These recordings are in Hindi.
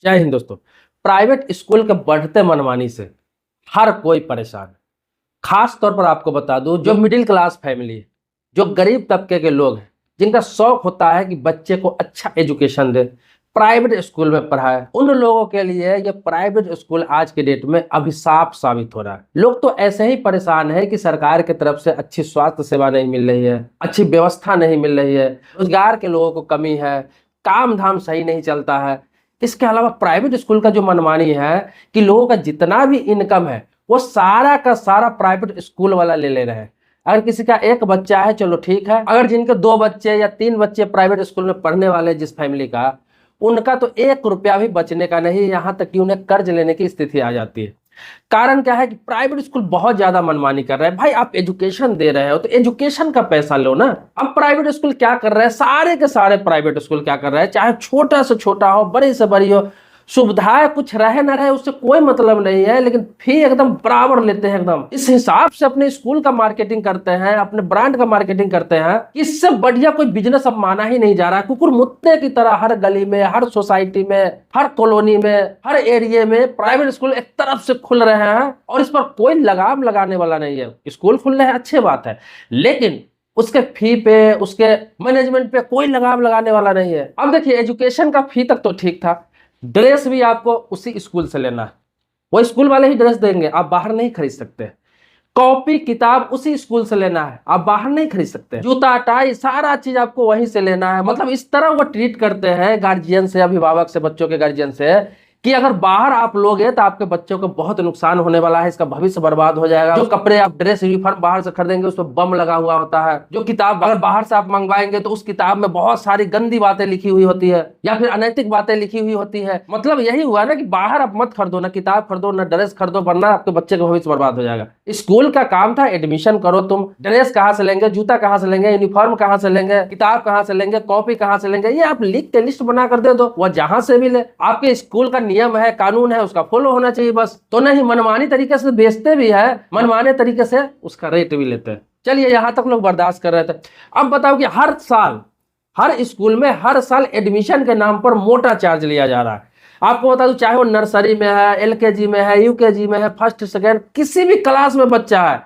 जय हिंद दोस्तों। प्राइवेट स्कूल के बढ़ते मनमानी से हर कोई परेशान है। खास तौर पर आपको बता दूं, जो मिडिल क्लास फैमिली है, जो गरीब तबके के लोग हैं, जिनका शौक होता है कि बच्चे को अच्छा एजुकेशन दे, प्राइवेट स्कूल में पढ़ाए, उन लोगों के लिए ये प्राइवेट स्कूल आज के डेट में अभिशाप साबित हो रहा है। लोग तो ऐसे ही परेशान है कि सरकार की तरफ से अच्छी स्वास्थ्य सेवा नहीं मिल रही है, अच्छी व्यवस्था नहीं मिल रही है, रोजगार के लोगों को कमी है, काम धाम सही नहीं चलता है। इसके अलावा प्राइवेट स्कूल का जो मनमानी है कि लोगों का जितना भी इनकम है वो सारा का सारा प्राइवेट स्कूल वाला ले रहे हैं। अगर किसी का एक बच्चा है चलो ठीक है, अगर जिनके 2 बच्चे या 3 बच्चे प्राइवेट स्कूल में पढ़ने वाले जिस फैमिली का, उनका तो 1 रुपया भी बचने का नहीं, यहाँ तक कि उन्हें कर्ज लेने की स्थिति आ जाती है। कारण क्या है कि प्राइवेट स्कूल बहुत ज्यादा मनमानी कर रहे हैं। भाई आप एजुकेशन दे रहे हो तो एजुकेशन का पैसा लो ना। अब प्राइवेट स्कूल क्या कर रहे हैं, सारे के सारे प्राइवेट स्कूल क्या कर रहे हैं, चाहे छोटा से छोटा हो, बड़ी से बड़ी हो, सुविधाएं कुछ रहे ना रहे उससे कोई मतलब नहीं है, लेकिन फी एकदम बराबर लेते हैं। एकदम इस हिसाब से अपने स्कूल का मार्केटिंग करते हैं, अपने ब्रांड का मार्केटिंग करते हैं। इससे बढ़िया कोई बिजनेस अब माना ही नहीं जा रहा है। कुकुर मुत्ते की तरह हर गली में, हर सोसाइटी में, हर कॉलोनी में, हर एरिया में प्राइवेट स्कूल एक तरफ से खुल रहे हैं और इस पर कोई लगाम लगाने वाला नहीं है। स्कूल खुल रहे हैं अच्छी बात है, लेकिन उसके फी पे, उसके मैनेजमेंट पे कोई लगाम लगाने वाला नहीं है। अब देखिए, एजुकेशन का फी तक तो ठीक था, ड्रेस भी आपको उसी स्कूल से लेना है, वो स्कूल वाले ही ड्रेस देंगे, आप बाहर नहीं खरीद सकते। कॉपी किताब उसी स्कूल से लेना है, आप बाहर नहीं खरीद सकते। जूता टाई सारा चीज आपको वहीं से लेना है। मतलब इस तरह वो ट्रीट करते हैं गार्जियन से, अभिभावक से, बच्चों के गार्जियन से, कि अगर बाहर आप लोगे तो आपके बच्चों को बहुत नुकसान होने वाला है, इसका भविष्य बर्बाद हो जाएगा। जो कपड़े आप ड्रेस यूनिफॉर्म बाहर से खरीदेंगे उस पर बम लगा हुआ होता है। जो किताब अगर बाहर से आप मंगवाएंगे तो उस किताब में बहुत सारी गंदी बातें लिखी हुई होती है या फिर अनैतिक बातें लिखी हुई होती है। मतलब यही हुआ ना कि बाहर आप मत खरीदो, ना किताब खरीदो, ना ड्रेस खरीदो, वरना आपके बच्चे का भविष्य बर्बाद हो जाएगा। स्कूल का काम था एडमिशन करो, तुम ड्रेस कहाँ से लेंगे, जूता कहाँ से लेंगे, यूनिफॉर्म कहाँ से लेंगे, किताब कहाँ से लेंगे, कॉपी कहाँ से लेंगे, ये आप लिख के लिस्ट बना कर दे दो, वह जहां से भी ले। आपके स्कूल का नियम है, कानून है, उसका फॉलो होना चाहिए बस। तो नहीं, मनमानी तरीके से बेचते भी है, मनमाने तरीके से उसका रेट भी लेते हैं। चलिए, यहां तक लोग बर्दाश्त कर रहे थे। अब बताओ कि हर साल हर स्कूल में हर साल एडमिशन के नाम पर मोटा चार्ज लिया जा रहा है। आपको बता दूं, चाहे वो नर्सरी में है, एलकेजी में है, यूकेजी में है, फर्स्ट सेकेंड किसी भी क्लास में बच्चा है,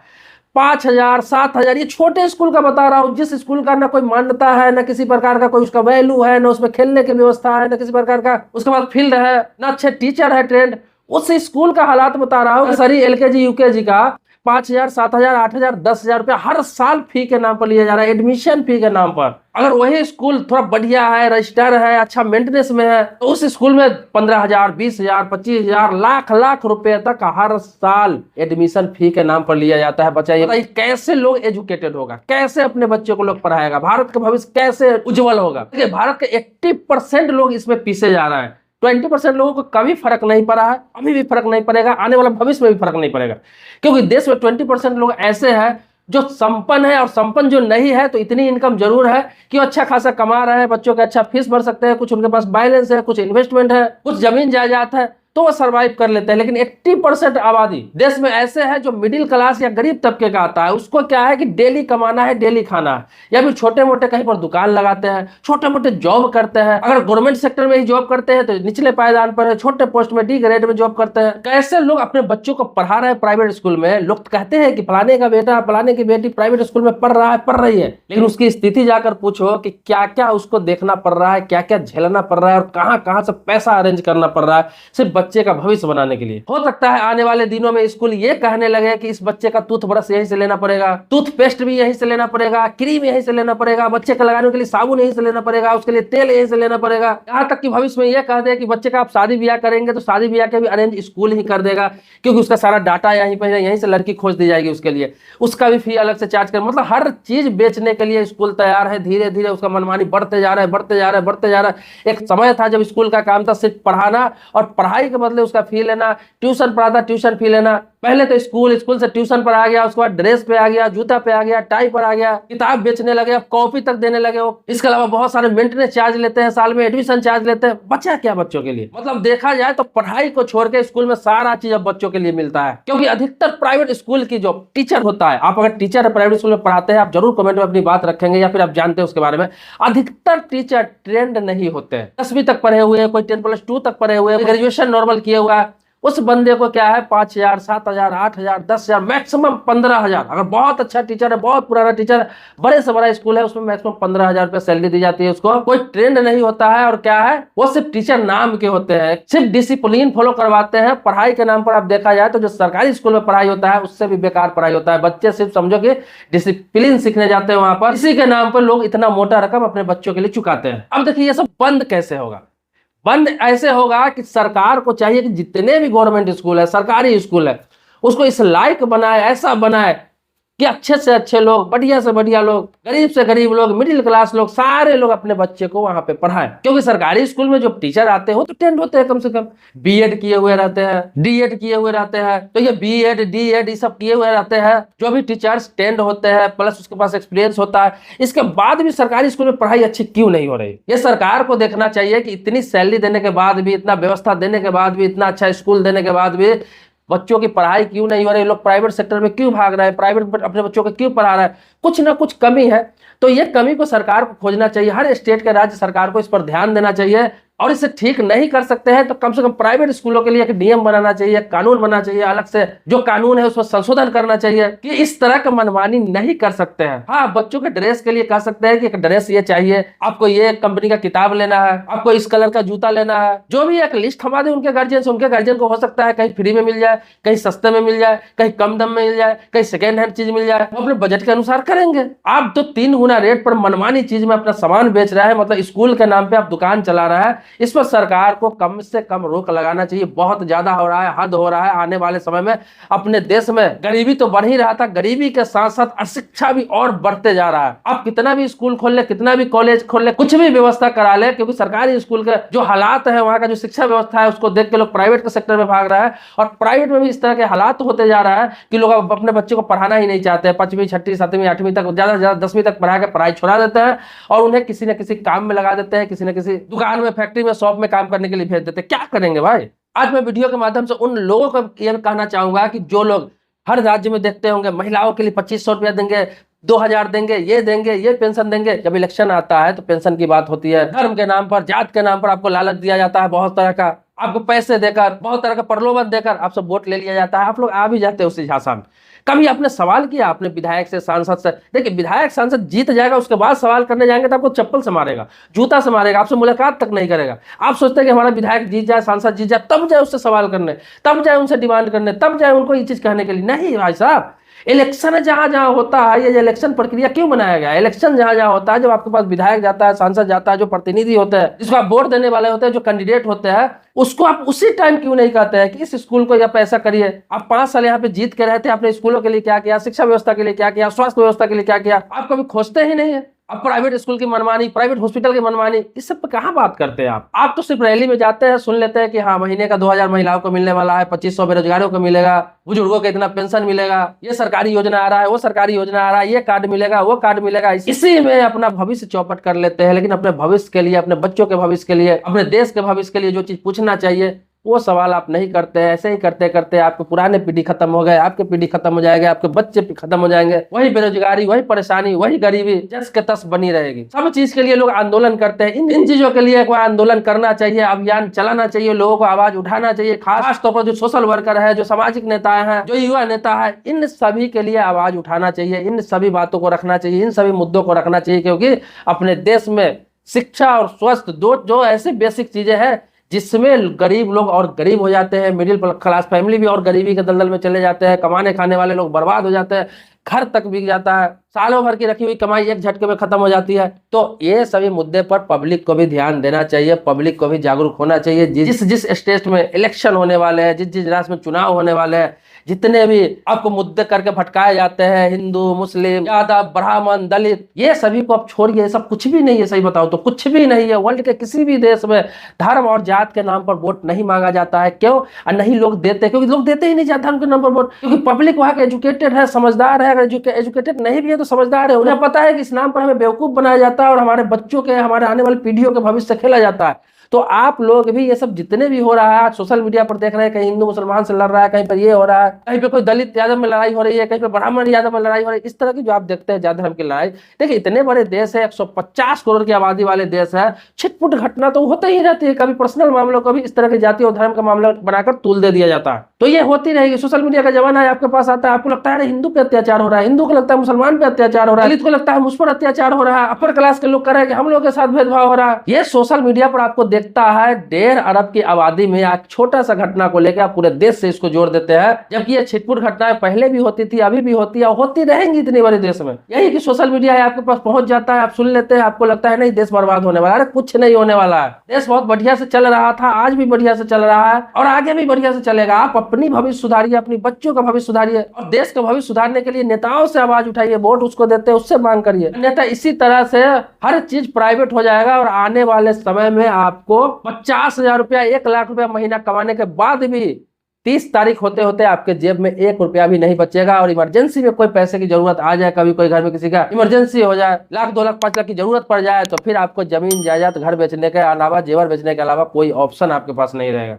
5,000 7,000, ये छोटे स्कूल का बता रहा हूँ, जिस स्कूल का ना कोई मान्यता है, ना किसी प्रकार का कोई उसका वैल्यू है, ना उसमें खेलने की व्यवस्था है, ना किसी प्रकार का उसके बाद फील्ड है, ना अच्छे टीचर है ट्रेंड, उस स्कूल का हालात बता रहा हूँ। सरी एलकेजी यूकेजी का 5,000 7,000 8,000 10,000 रुपया हर साल फी के नाम पर लिया जा रहा है, एडमिशन फी के नाम पर। अगर वही स्कूल थोड़ा बढ़िया है, रजिस्टर है, अच्छा मेंटेनेंस में है, तो उस स्कूल में 15,000 20,000 25,000 लाख लाख रुपए तक हर साल एडमिशन फी के नाम पर लिया जाता है। बताइए कैसे लोग एजुकेटेड होगा, कैसे अपने बच्चों को लोग पढ़ाएगा, भारत का भविष्य कैसे उज्जवल होगा। देखिए, भारत के 80% लोग इसमें पीछे जा रहे हैं। 20% लोगों को कभी फर्क नहीं पड़ा है, अभी भी फर्क नहीं पड़ेगा, आने वाला भविष्य में भी फर्क नहीं पड़ेगा, क्योंकि देश में 20% लोग ऐसे हैं जो संपन्न है, और संपन्न जो नहीं है तो इतनी इनकम जरूर है कि वो अच्छा खासा कमा रहे हैं, बच्चों के अच्छा फीस भर सकते हैं, कुछ उनके पास बैलेंस है, कुछ इन्वेस्टमेंट है, कुछ जमीन जायदाद है, तो वो सर्वाइव कर लेते हैं। लेकिन 80% आबादी देश में ऐसे है जो मिडिल क्लास या गरीब तबके का आता है। उसको क्या है कि डेली कमाना है, डेली खाना है, या फिर छोटे मोटे कहीं पर दुकान लगाते हैं, छोटे मोटे जॉब करते हैं। अगर गवर्नमेंट सेक्टर में ही जॉब करते हैं तो निचले पायदान पर है, छोटे पोस्ट में, डी ग्रेड में जॉब करते हैं। कैसे लोग अपने बच्चों को पढ़ा रहे हैं प्राइवेट स्कूल में। लोग कहते हैं कि फलाने का बेटा, फलाने की बेटी प्राइवेट स्कूल में पढ़ रहा है, पढ़ रही है, लेकिन उसकी स्थिति जाकर पूछो कि क्या क्या उसको देखना पड़ रहा है, क्या क्या झेलना पड़ रहा है, और कहां कहां से पैसा अरेंज करना पड़ रहा है सिर्फ बच्चे का भविष्य बनाने के लिए। हो सकता है आने वाले दिनों में स्कूल ये कहने लगे कि इस बच्चे का टूथब्रश यहीं से लेना पड़ेगा, टूथपेस्ट भी यहीं से लेना पड़ेगा, क्रीम यहीं से लेना पड़ेगा, बच्चे का लगाने के लिए साबुन यहीं से लेना पड़ेगा, उसके लिए तेल यहीं से लेना पड़ेगा। यहाँ तक कि भविष्य में यह कह दे कि बच्चे का आप शादी ब्याह करेंगे तो शादी ब्याह के भी अरेंज स्कूल ही कर देगा, क्योंकि उसका सारा डाटा यहीं पर है, यहीं से लड़की खोज दी जाएगी उसके लिए, उसका भी फी अलग से चार्ज कर। मतलब हर चीज बेचने के लिए स्कूल तैयार है। धीरे धीरे उसका मनमानी बढ़ते जा रहा है, बढ़ते जा रहा है, बढ़ते जा रहा है। एक समय था जब स्कूल का काम था सिर्फ पढ़ाना और पढ़ाई के बदले उसका फी लेना, ट्यूशन पढ़ाता ट्यूशन फी लेना, पहले तो स्कूल, स्कूल से ट्यूशन पर आ गया, उसके बाद ड्रेस पे आ गया, जूता पे आ गया, टाई पर आ गया, किताब बेचने लगे, अब कॉपी तक देने लगे हो। इसके अलावा बहुत सारे मेंटेनेंस चार्ज लेते हैं, साल में एडमिशन चार्ज लेते हैं। बचा क्या बच्चों के लिए? मतलब देखा जाए तो पढ़ाई को छोड़ के स्कूल में सारा चीज अब बच्चों के लिए मिलता है। क्योंकि अधिकतर प्राइवेट स्कूल की जो टीचर होता है, आप अगर टीचर है प्राइवेट स्कूल में पढ़ाते हैं, आप जरूर कमेंट में अपनी बात रखेंगे या फिर आप जानते हैं उसके बारे में। अधिकतर टीचर ट्रेंड नहीं होते हैं। 10वीं तक पढ़े हुए हैं, कोई 10+2 तक पढ़े हुए हैं, ग्रेजुएशन नॉर्मल किया हुआ है। उस बंदे को क्या है 5,000, 7,000, 8,000, 10,000, मैक्सिमम 15,000। अगर बहुत अच्छा टीचर है, बहुत पुराना टीचर है, बड़े से बड़ा स्कूल है, उसमें मैक्सिमम 15,000 रुपए सैलरी दी जाती है उसको। कोई ट्रेंड नहीं होता है, और क्या है वो सिर्फ टीचर नाम के होते हैं, सिर्फ डिसिप्लिन फॉलो करवाते हैं। पढ़ाई के नाम पर आप देखा जाए तो जो सरकारी स्कूल में पढ़ाई होता है उससे भी बेकार पढ़ाई होता है। बच्चे सिर्फ समझो कि डिसिप्लिन सीखने जाते हैं वहां पर, इसी के नाम पर लोग इतना मोटा रकम अपने बच्चों के लिए चुकाते हैं। अब देखिए ये सब बंद कैसे होगा? बंद ऐसे होगा कि सरकार को चाहिए कि जितने भी गवर्नमेंट स्कूल है, सरकारी स्कूल है, उसको इस लायक बनाए, ऐसा बनाए कि अच्छे से अच्छे लोग, बढ़िया से बढ़िया लोग, गरीब से गरीब लोग, मिडिल क्लास लोग, सारे लोग अपने बच्चे को वहां पे पढ़ाएं। क्योंकि सरकारी स्कूल में जो टीचर आते हैं वो तो टेंड होते हैं, कम से कम बीएड किए हुए रहते हैं, डीएड किए हुए रहते हैं। तो ये बीएड डीएड ये सब किए हुए रहते हैं जो भी टीचर्स, टेंड होते हैं, प्लस उसके पास एक्सपीरियंस होता है। इसके बाद भी सरकारी स्कूल में पढ़ाई अच्छी क्यों नहीं हो रही? ये सरकार को देखना चाहिए कि इतनी सैलरी देने के बाद भी, इतना व्यवस्था देने के बाद भी, इतना अच्छा स्कूल देने के बाद भी बच्चों की पढ़ाई क्यों नहीं हो रही? लोग प्राइवेट सेक्टर में क्यों भाग रहे हैं? प्राइवेट अपने बच्चों को क्यों पढ़ा रहा है? कुछ ना कुछ कमी है। तो ये कमी को सरकार को खोजना चाहिए, हर स्टेट के राज्य सरकार को इस पर ध्यान देना चाहिए। और इसे ठीक नहीं कर सकते हैं तो कम से कम प्राइवेट स्कूलों के लिए एक नियम बनाना चाहिए, कानून बनाना चाहिए, अलग से जो कानून है उसमें संशोधन करना चाहिए कि इस तरह का मनमानी नहीं कर सकते हैं। हाँ, बच्चों के ड्रेस के लिए कह सकते हैं कि एक ड्रेस ये चाहिए, आपको ये कंपनी का किताब लेना है, आपको इस कलर का जूता लेना है, जो भी एक लिस्ट हमा दे उनके गार्जियन से। उनके गार्जियन को हो सकता है कहीं फ्री में मिल जाए, कहीं सस्ते में मिल जाए, कहीं कम दाम में मिल जाए, कहीं सेकेंड हैंड चीज मिल जाए, वो अपने बजट के अनुसार करेंगे। आप तो 3 गुना रेट पर मनमानी चीज में अपना सामान बेच रहा है, मतलब स्कूल के नाम पे आप दुकान चला रहा है। इस पर सरकार को कम से कम रोक लगाना चाहिए। बहुत ज्यादा हो रहा है, हद हो रहा है। आने वाले समय में अपने देश में गरीबी तो बढ़ ही रहा था, गरीबी के साथ साथ अशिक्षा भी और बढ़ते जा रहा है। आप कितना भी स्कूल खोल ले, कितना भी कॉलेज खोल ले, कुछ भी व्यवस्था करा ले, क्योंकि सरकारी स्कूल के जो हालात है, वहां का जो शिक्षा व्यवस्था है, उसको देख के लोग प्राइवेट के सेक्टर में भाग रहा है। और प्राइवेट में भी इस तरह के हालात होते जा रहा है कि लोग अपने बच्चे को पढ़ाना ही नहीं चाहते। 5वीं 6वीं 7वीं 8वीं तक, ज्यादा से ज्यादा 10वीं तक पढ़ा के पढ़ाई छोड़ा देते हैं और उन्हें किसी न किसी काम में लगा देते हैं, किसी न किसी दुकान में, फैक्ट्री में, शॉप में काम करने के लिए भेज देते हैं। क्या करेंगे भाई? आज मैं वीडियो के माध्यम से उन लोगों को यह कहना चाहूंगा कि जो लोग हर राज्य में देखते होंगे महिलाओं के लिए 2,500 रुपया देंगे, 2,000 देंगे, ये पेंशन देंगे। जब इलेक्शन आता है तो पेंशन की बात होती है, धर्म के नाम पर, जात के नाम पर आपको लालच दिया जाता है, बहुत तरह का आपको पैसे देकर, बहुत तरह का प्रलोभन देकर आपसे वोट ले लिया जाता है। आप लोग आ भी जाते हैं उसी झांसा में। कभी आपने सवाल किया अपने विधायक से, सांसद से? देखिए, विधायक सांसद जीत जाएगा, उसके बाद सवाल करने जाएंगे तो आपको चप्पल से मारेगा, जूता से मारेगा, आपसे मुलाकात तक नहीं करेगा। आप सोचते हैं कि हमारा विधायक जीत जाए, सांसद जीत जाए, तब जाए उससे सवाल करने, तब जाए उनसे डिमांड करने, तब जाए उनको ये चीज कहने के लिए। नहीं भाई साहब, इलेक्शन जहां जहां होता है, ये इलेक्शन प्रक्रिया क्यों बनाया गया है? इलेक्शन जहां जहां होता है, जब आपके पास विधायक जाता है, सांसद जाता है, जो प्रतिनिधि होते हैं, जिसको आप वोट देने वाले होते हैं, जो कैंडिडेट होते हैं, उसको आप उसी टाइम क्यों नहीं कहते हैं कि इस स्कूल को या पैसा करिए? आप 5 साल यहाँ पे जीत के रहते, आपने स्कूलों के लिए क्या किया, शिक्षा व्यवस्था के लिए क्या किया, स्वास्थ्य व्यवस्था के लिए क्या किया? आप कभी खोजते ही नहीं है। अब प्राइवेट स्कूल की मनमानी, प्राइवेट हॉस्पिटल की मनमानी, इस सब पे कहाँ बात करते हैं आप? आप तो सिर्फ रैली में जाते हैं, सुन लेते हैं कि हाँ महीने का 2,000 महिलाओं को मिलने वाला है, 2,500 बेरोजगारों को मिलेगा, बुजुर्गों को इतना पेंशन मिलेगा, ये सरकारी योजना आ रहा है, वो सरकारी योजना आ रहा है, ये कार्ड मिलेगा, वो कार्ड मिलेगा। इसी में अपना भविष्य चौपट कर लेते हैं। लेकिन अपने भविष्य के लिए, अपने बच्चों के भविष्य के लिए, अपने देश के भविष्य के लिए जो चीज पूछना चाहिए वो सवाल आप नहीं करते हैं। ऐसे ही करते करते आपके पुराने पीढ़ी खत्म हो गए, आपके पीढ़ी खत्म हो जाएगा, आपके बच्चे खत्म हो जाएंगे। वही बेरोजगारी, वही परेशानी, वही गरीबी जस के तस बनी रहेगी। सब चीज के लिए लोग आंदोलन करते हैं। इन चीजों के लिए कोई आंदोलन करना चाहिए, अभियान चलाना चाहिए, लोगों को आवाज उठाना चाहिए। खास तौर पर जो सोशल वर्कर है, जो सामाजिक नेता है, जो युवा नेता है, इन सभी के लिए आवाज उठाना चाहिए, इन सभी बातों को रखना चाहिए, इन सभी मुद्दों को रखना चाहिए। क्योंकि अपने देश में शिक्षा और स्वास्थ्य दो जो ऐसी बेसिक चीजें हैं जिसमें गरीब लोग और गरीब हो जाते हैं, मिडिल क्लास फैमिली भी और गरीबी के दलदल में चले जाते हैं, कमाने खाने वाले लोग बर्बाद हो जाते हैं। घर तक बिक जाता है, सालों भर की रखी हुई कमाई एक झटके में खत्म हो जाती है। तो ये सभी मुद्दे पर पब्लिक को भी ध्यान देना चाहिए, पब्लिक को भी जागरूक होना चाहिए। जिस जिस स्टेट में इलेक्शन होने वाले हैं, जिस जिस राज्य में चुनाव होने वाले हैं, जितने भी आपको मुद्दे करके भटकाए जाते हैं, हिंदू मुस्लिम यादव ब्राह्मण दलित, ये सभी को आप छोड़िए, ये सब कुछ भी नहीं है। सही बताओ तो कुछ भी नहीं है। वर्ल्ड के किसी भी देश में धर्म और जात के नाम पर वोट नहीं मांगा जाता है। क्यों? और नहीं लोग देते, क्योंकि लोग देते ही नहीं जाते धर्म के नाम पर वोट, क्योंकि पब्लिक वहां के एजुकेटेड है, समझदार है। अगर एजुकेटेड नहीं भी है तो समझदार है, उन्हें पता है कि इस नाम पर हमें बेवकूफ बनाया जाता है और हमारे बच्चों के, हमारे आने वाली पीढ़ियों के भविष्य से खेला जाता है। तो आप लोग भी ये सब जितने भी हो रहा है, आज सोशल मीडिया पर देख रहे हैं, कहीं हिंदू मुसलमान से लड़ रहा है, कहीं पर ये हो रहा है, कहीं पे कोई दलित यादव में लड़ाई हो रही है, कहीं पे ब्राह्मण यादव में लड़ाई हो रही है, इस तरह की जो आप देखते हैं जात धर्म की लड़ाई। देखिए इतने बड़े देश है, 150 करोड़ की आबादी वाले देश है, छिटपुट घटना तो होता ही रहती है। कभी पर्सनल मामलों को भी इस तरह की जाति और धर्म का मामला बनाकर तूल दे दिया जाता है। तो ये होती रहेगी। सोशल मीडिया का जमाना है, आपके पास आता है, आपको लगता है हिंदू पे अत्याचार हो रहा है, हिंदू को लगता है मुसलमान पे अत्याचार हो रहा है, दलित को लगता है मुझ पर अत्याचार हो रहा है, अपर क्लास के लोग कर रहे हैं कि हम लोग के साथ भेदभाव हो रहा है। ये सोशल मीडिया पर आपको देखता है 1.5 अरब की आबादी में एक छोटा सा घटना को लेकर आप पूरे देश से इसको जोड़ देते हैं, जबकि ये छिटपुट घटनाएं पहले भी होती थी, अभी भी होती है और होती रहेंगी इतने बड़े देश में। यही कि सोशल मीडिया है, आपके पास पहुंच जाता है, आप सुन लेते हैं, आपको लगता है नहीं देश बर्बाद होने वाला है। अरे कुछ नहीं होने वाला है। देश बहुत बढ़िया से चल रहा था, आज भी बढ़िया से चल रहा है और आगे भी बढ़िया से चलेगा। आप अपनी भविष्य सुधारिए, अपनी बच्चों का भविष्य सुधारिए और देश का भविष्य सुधारने के लिए नेताओं से आवाज उठाइए, वोट उसको देते हैं, उससे मांग करिए। नेता इसी तरह से हर चीज प्राइवेट हो जाएगा और आने वाले समय में आपको 50,000 रुपया 1 लाख रुपया महीना कमाने के बाद भी 30 तारीख होते होते आपके जेब में 1 रुपया भी नहीं बचेगा। और इमरजेंसी में कोई पैसे की जरूरत आ जाए, कभी कोई घर में किसी का इमरजेंसी हो जाए, 1 लाख 2 लाख 5 लाख की जरूरत पड़ जाए, तो फिर आपको जमीन जायदाद घर बेचने के अलावा, जेवर बेचने के अलावा कोई ऑप्शन आपके पास नहीं रहेगा।